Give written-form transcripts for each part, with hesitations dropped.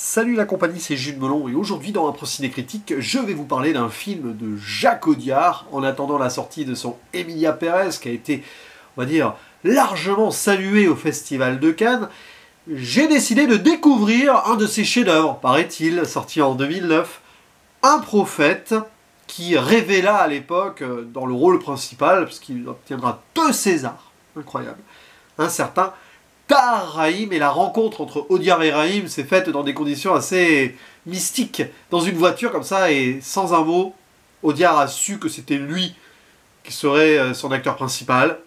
Salut la compagnie, c'est Jules Melon et aujourd'hui dans un Ciné Critique, je vais vous parler d'un film de Jacques Audiard en attendant la sortie de son Emilia Pérez qui a été, on va dire, largement salué au Festival de Cannes. J'ai décidé de découvrir un de ses chefs-d'œuvre, paraît-il, sorti en 2009, Un prophète, qui révéla à l'époque dans le rôle principal, parce qu'il obtiendra 2 Césars, incroyable, un certain Tahar Rahim, et la rencontre entre Audiard et Rahim s'est faite dans des conditions assez mystiques, dans une voiture comme ça, et sans un mot, Audiard a su que c'était lui qui serait son acteur principal.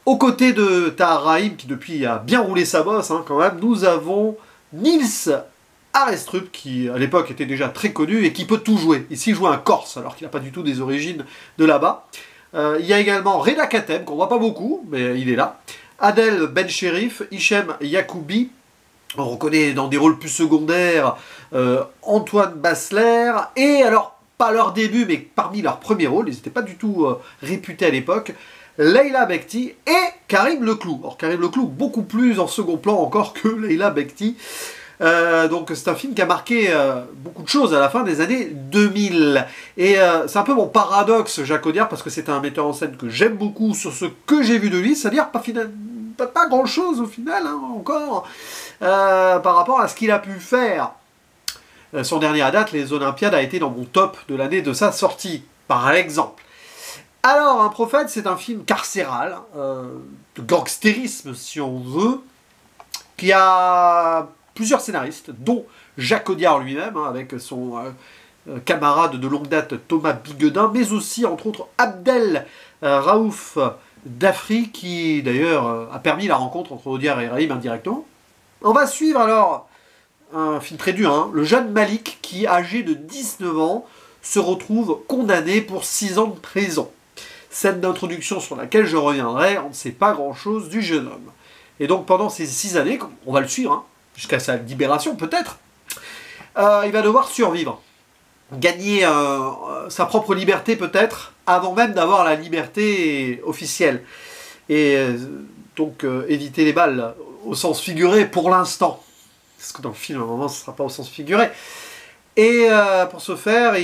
Aux côtés de Tahar Rahim, qui depuis a bien roulé sa bosse quand même, nous avons Niels Arestrup, qui à l'époque était déjà très connu et qui peut tout jouer. Ici il joue un Corse, alors qu'il n'a pas du tout des origines de là-bas. Il y a également Reda Kateb, qu'on voit pas beaucoup, mais il est là. Adel Bencherif, Hichem Yacoubi, on reconnaît dans des rôles plus secondaires Antoine Basler, et alors, pas leur début, mais parmi leurs premiers rôles, ils n'étaient pas du tout réputés à l'époque, Leila Bekti et Karim Leclou. Alors Karim Leclou, beaucoup plus en second plan encore que Leila Bekti. Donc c'est un film qui a marqué beaucoup de choses à la fin des années 2000. Et c'est un peu mon paradoxe, Jacques Audiard, parce que c'est un metteur en scène que j'aime beaucoup sur ce que j'ai vu de lui, c'est-à-dire pas grand-chose au final, encore, par rapport à ce qu'il a pu faire. Son dernier à date, les Olympiades, a été dans mon top de l'année de sa sortie, par exemple. Alors, Un prophète, c'est un film carcéral, de gangstérisme si on veut, qui a plusieurs scénaristes, dont Jacques Audiard lui-même, avec son camarade de longue date Thomas Biguedin, mais aussi, entre autres, Abdel Raouf Dafri, qui d'ailleurs a permis la rencontre entre Audiard et Rahim indirectement. On va suivre alors un film très dur, le jeune Malik, qui, âgé de 19 ans, se retrouve condamné pour 6 ans de prison. Scène d'introduction sur laquelle je reviendrai, on ne sait pas grand-chose du jeune homme. Et donc pendant ces 6 années, on va le suivre, jusqu'à sa libération peut-être, il va devoir survivre. Gagner sa propre liberté peut-être, avant même d'avoir la liberté officielle. Et donc éviter les balles, au sens figuré pour l'instant. Parce que dans le film, à un moment, ce ne sera pas au sens figuré. Et pour ce faire,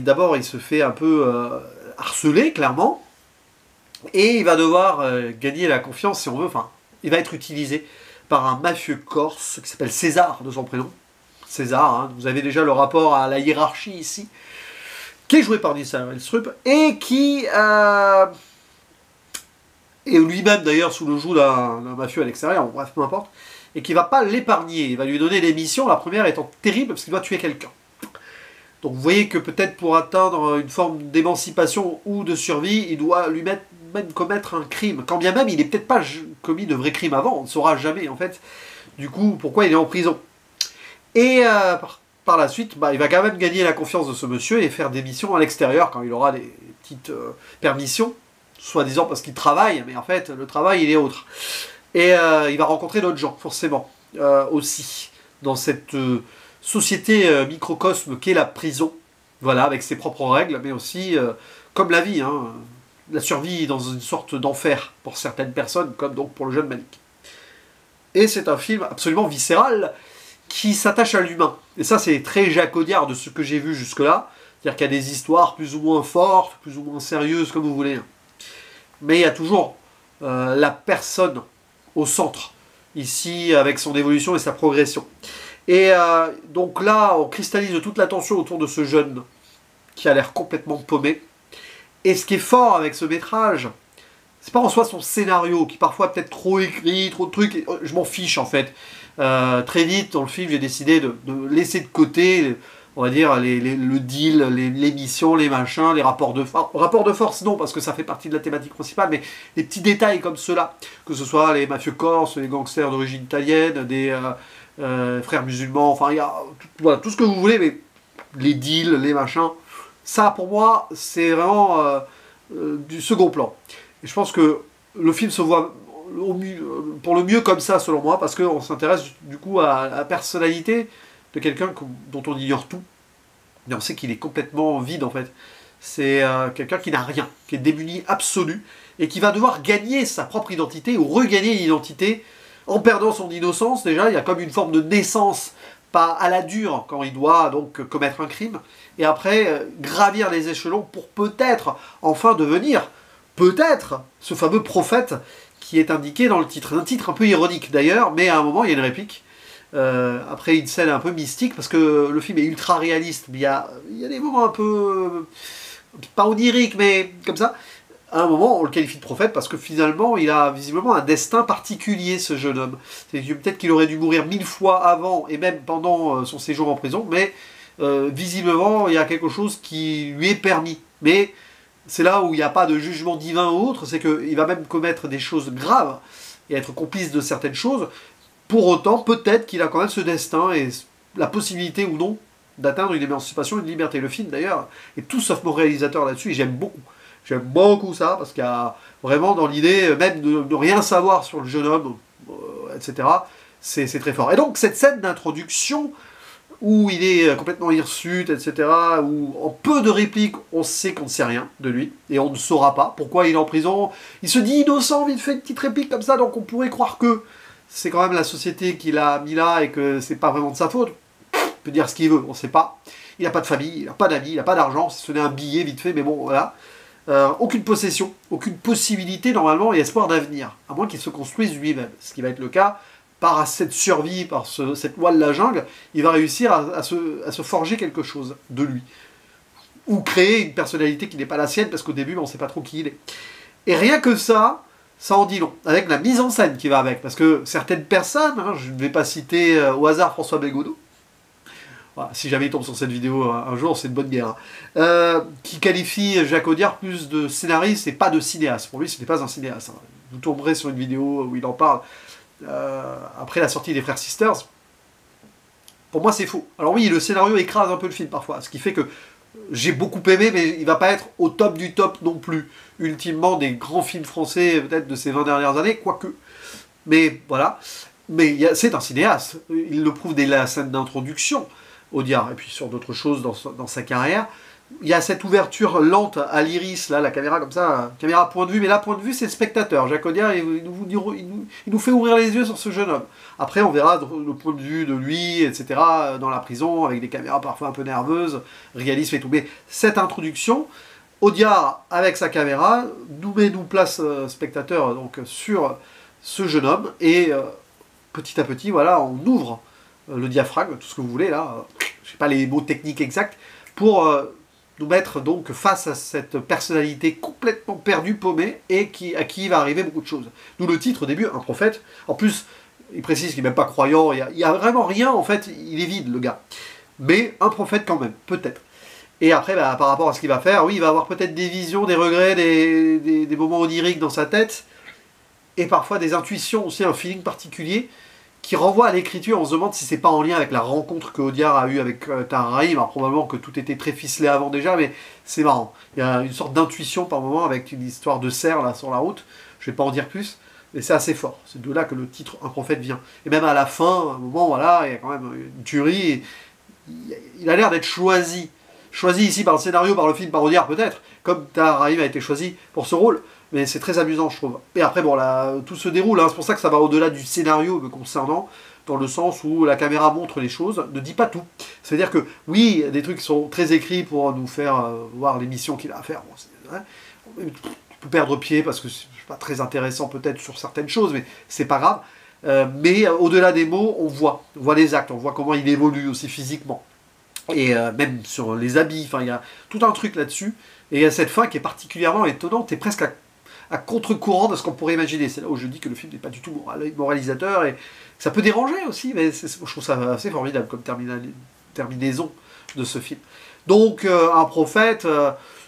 d'abord il se fait un peu harceler, clairement. Et il va devoir gagner la confiance, si on veut, il va être utilisé par un mafieux corse qui s'appelle César, de son prénom. César, vous avez déjà le rapport à la hiérarchie ici, qui est joué par Niels Arestrup, et qui est lui-même d'ailleurs sous le joug d'un mafieux à l'extérieur, bref, peu importe, et qui ne va pas l'épargner, il va lui donner des missions, la première étant terrible parce qu'il doit tuer quelqu'un. Donc vous voyez que peut-être pour atteindre une forme d'émancipation ou de survie, il doit lui même commettre un crime. Quand bien même, il n'est peut-être pas commis de vrais crimes avant, on ne saura jamais en fait, du coup, pourquoi il est en prison. Et par la suite, il va quand même gagner la confiance de ce monsieur et faire des missions à l'extérieur quand il aura des petites permissions, soi-disant parce qu'il travaille, mais en fait, le travail, il est autre. Et il va rencontrer d'autres gens, forcément, aussi, dans cette société microcosme qu'est la prison, voilà, avec ses propres règles, mais aussi, comme la vie, la survie dans une sorte d'enfer pour certaines personnes, comme donc pour le jeune Malik. Et c'est un film absolument viscéral, qui s'attache à l'humain. Et ça, c'est très Jacques Audiard de ce que j'ai vu jusque-là, c'est-à-dire qu'il y a des histoires plus ou moins fortes, plus ou moins sérieuses, comme vous voulez. Mais il y a toujours la personne au centre, ici, avec son évolution et sa progression. Et donc là, on cristallise toute l'attention autour de ce jeune qui a l'air complètement paumé. Et ce qui est fort avec ce métrage, c'est pas en soi son scénario, qui parfois peut-être trop écrit, trop de trucs, je m'en fiche en fait. Très vite, dans le film, j'ai décidé de laisser de côté, on va dire, le deal, les missions, les machins, les rapports de force. Rapports de force, non, parce que ça fait partie de la thématique principale, mais les petits détails comme ceux-là, que ce soit les mafieux corses, les gangsters d'origine italienne, des frères musulmans, il y a voilà, tout ce que vous voulez, mais les deals, les machins, ça, pour moi, c'est vraiment du second plan. Et je pense que le film se voit pour le mieux comme ça, selon moi, parce qu'on s'intéresse du coup à la personnalité de quelqu'un dont on ignore tout. Et on sait qu'il est complètement vide, en fait. C'est quelqu'un qui n'a rien, qui est démuni absolu, et qui va devoir gagner sa propre identité, ou regagner une identité, en perdant son innocence. Déjà, il y a comme une forme de naissance pas à la dure quand il doit donc commettre un crime, et après gravir les échelons pour peut-être enfin devenir, peut-être, ce fameux prophète qui est indiqué dans le titre. Un titre un peu ironique d'ailleurs, mais à un moment il y a une réplique, après une scène un peu mystique, parce que le film est ultra réaliste, mais il y a des moments un peu, pas oniriques, mais comme ça. À un moment, on le qualifie de prophète parce que finalement, il a visiblement un destin particulier, ce jeune homme. Peut-être qu'il aurait dû mourir 1000 fois avant et même pendant son séjour en prison, mais visiblement, il y a quelque chose qui lui est permis. Mais c'est là où il n'y a pas de jugement divin ou autre, c'est qu'il va même commettre des choses graves et être complice de certaines choses. Pour autant, peut-être qu'il a quand même ce destin et la possibilité ou non d'atteindre une émancipation, une liberté. Le film, d'ailleurs, est tout sauf mon réalisateur là-dessus et j'aime beaucoup. J'aime beaucoup ça, parce qu'il y a vraiment dans l'idée, même de rien savoir sur le jeune homme, etc., c'est très fort. Et donc, cette scène d'introduction, où il est complètement hirsute, etc., où en peu de répliques, on sait qu'on ne sait rien de lui, et on ne saura pas pourquoi il est en prison. Il se dit innocent, il fait une petite réplique comme ça, donc on pourrait croire que c'est quand même la société qui l'a mis là, et que c'est pas vraiment de sa faute. Il peut dire ce qu'il veut, on ne sait pas. Il n'a pas de famille, il n'a pas d'amis, il n'a pas d'argent, ce n'est un billet vite fait, mais bon, voilà. Aucune possession, aucune possibilité normalement et espoir d'avenir, à moins qu'il se construise lui-même, ce qui va être le cas par cette survie, par cette loi de la jungle, il va réussir à se forger quelque chose de lui, ou créer une personnalité qui n'est pas la sienne, parce qu'au début on ne sait pas trop qui il est. Et rien que ça en dit long, avec la mise en scène qui va avec, parce que certaines personnes, hein, je ne vais pas citer au hasard François Bégodeau, voilà, si jamais il tombe sur cette vidéo un jour, c'est une bonne guerre. Qui qualifie Jacques Audiard plus de scénariste et pas de cinéaste. Pour lui, ce n'est pas un cinéaste. Hein. Vous tomberez sur une vidéo où il en parle après la sortie des Frères Sisters. Pour moi, c'est faux. Alors oui, le scénario écrase un peu le film parfois, ce qui fait que j'ai beaucoup aimé, mais il ne va pas être au top du top non plus. Ultimement, des grands films français, peut-être de ces 20 dernières années, quoique. Mais voilà. Mais c'est un cinéaste. Il le prouve dès la scène d'introduction. Audiard, et puis sur d'autres choses dans sa carrière. Il y a cette ouverture lente à l'iris, là, la caméra comme ça, caméra point de vue, mais là, point de vue, c'est le spectateur. Jacques Audiard, il nous fait ouvrir les yeux sur ce jeune homme. Après, on verra le point de vue de lui, etc., dans la prison, avec des caméras parfois un peu nerveuses, réalisme et tout. Mais cette introduction, Audiard, avec sa caméra, nous place spectateur donc, sur ce jeune homme, et petit à petit, voilà, on ouvre le diaphragme, tout ce que vous voulez là, je sais pas les mots techniques exacts, pour nous mettre donc face à cette personnalité complètement perdue, paumée, et à qui va arriver beaucoup de choses. D'où le titre au début, un prophète. En plus, il précise qu'il n'est même pas croyant, il y a vraiment rien, en fait, il est vide le gars. Mais un prophète quand même, peut-être. Et après, bah, par rapport à ce qu'il va faire, oui, il va avoir peut-être des visions, des regrets, des moments oniriques dans sa tête, et parfois des intuitions aussi, un feeling particulier, qui renvoie à l'écriture. On se demande si c'est pas en lien avec la rencontre que Audiard a eue avec Tahar Rahim. Alors probablement que tout était très ficelé avant déjà, mais c'est marrant. Il y a une sorte d'intuition par moment avec une histoire de cerf là sur la route. Je vais pas en dire plus, mais c'est assez fort. C'est de là que le titre Un prophète vient. Et même à la fin, à un moment, voilà, il y a quand même une tuerie. Et il a l'air d'être choisi. Choisi ici par le scénario, par le film, par Audiard peut-être, comme Tahar Rahim a été choisi pour ce rôle. Mais c'est très amusant, je trouve. Et après, bon, là, tout se déroule, hein. C'est pour ça que ça va au-delà du scénario me concernant, dans le sens où la caméra montre les choses, ne dit pas tout. C'est-à-dire que, oui, il y a des trucs qui sont très écrits pour nous faire voir les missions qu'il a à faire. Bon, hein, tu peux perdre pied, parce que c'est pas très intéressant peut-être sur certaines choses, mais c'est pas grave. Mais au-delà des mots, on voit les actes, on voit comment il évolue aussi physiquement. Et même sur les habits, enfin, il y a tout un truc là-dessus. Et il y a cette fin qui est particulièrement étonnante et presque à contre-courant de ce qu'on pourrait imaginer. C'est là où je dis que le film n'est pas du tout moralisateur, et ça peut déranger aussi, mais je trouve ça assez formidable comme terminaison de ce film. Donc, un prophète,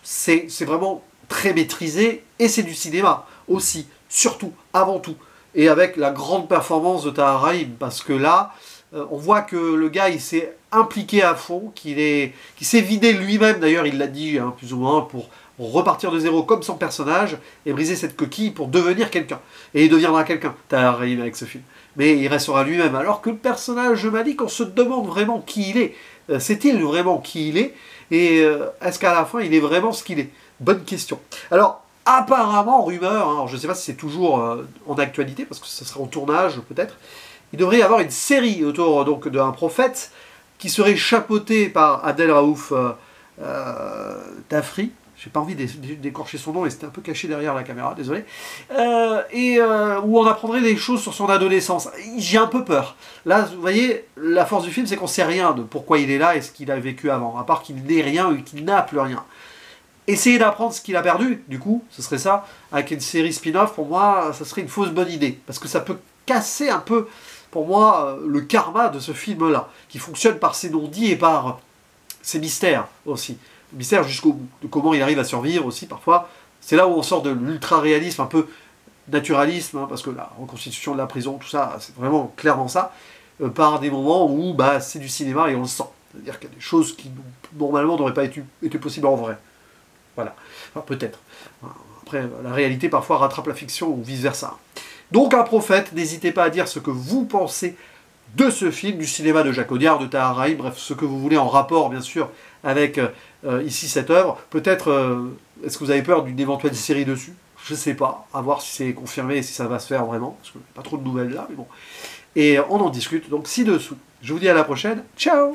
c'est vraiment très maîtrisé, et c'est du cinéma aussi, surtout, avant tout, et avec la grande performance de Tahar Rahim, parce que là, on voit que le gars, il s'est impliqué à fond, qu'il s'est vidé lui-même, d'ailleurs, il l'a dit, hein, plus ou moins, pour repartir de zéro comme son personnage et briser cette coquille pour devenir quelqu'un. Et il deviendra quelqu'un, Tahar Rahim, avec ce film. Mais il restera lui-même. Alors que le personnage Malik, on se demande vraiment qui il est. C'est-il vraiment qui il est? Et est-ce qu'à la fin, il est vraiment ce qu'il est? Bonne question. Alors, apparemment, rumeur, hein, alors je ne sais pas si c'est toujours en actualité, parce que ce sera en tournage peut-être, il devrait y avoir une série autour donc d'un prophète qui serait chapeauté par Adel Raouf Tafri. J'ai pas envie d'écorcher son nom et c'était un peu caché derrière la caméra, désolé. Où on apprendrait des choses sur son adolescence. J'ai un peu peur. Là, vous voyez, la force du film, c'est qu'on sait rien de pourquoi il est là et ce qu'il a vécu avant, à part qu'il n'est rien ou qu'il n'a plus rien. Essayer d'apprendre ce qu'il a perdu, du coup, ce serait ça, avec une série spin-off, pour moi, ça serait une fausse bonne idée. Parce que ça peut casser un peu, pour moi, le karma de ce film-là, qui fonctionne par ses non-dits et par ses mystères aussi. Mystère jusqu'au bout, de comment il arrive à survivre aussi parfois. C'est là où on sort de l'ultra-réalisme, un peu naturalisme, hein, parce que la reconstitution de la prison, tout ça, c'est vraiment clairement ça, par des moments où bah, c'est du cinéma et on le sent. C'est-à-dire qu'il y a des choses qui normalement n'auraient pas été possibles en vrai. Voilà, enfin, peut-être. Après, la réalité parfois rattrape la fiction ou vice-versa. Donc un prophète, n'hésitez pas à dire ce que vous pensez de ce film, du cinéma de Jacques Audiard, de Tahar Rahim, bref, ce que vous voulez en rapport, bien sûr, avec ici cette œuvre. Peut-être, est-ce que vous avez peur d'une éventuelle série dessus? Je ne sais pas, à voir si c'est confirmé et si ça va se faire vraiment, parce que pas trop de nouvelles là, mais bon. Et on en discute donc ci-dessous. Je vous dis à la prochaine, ciao!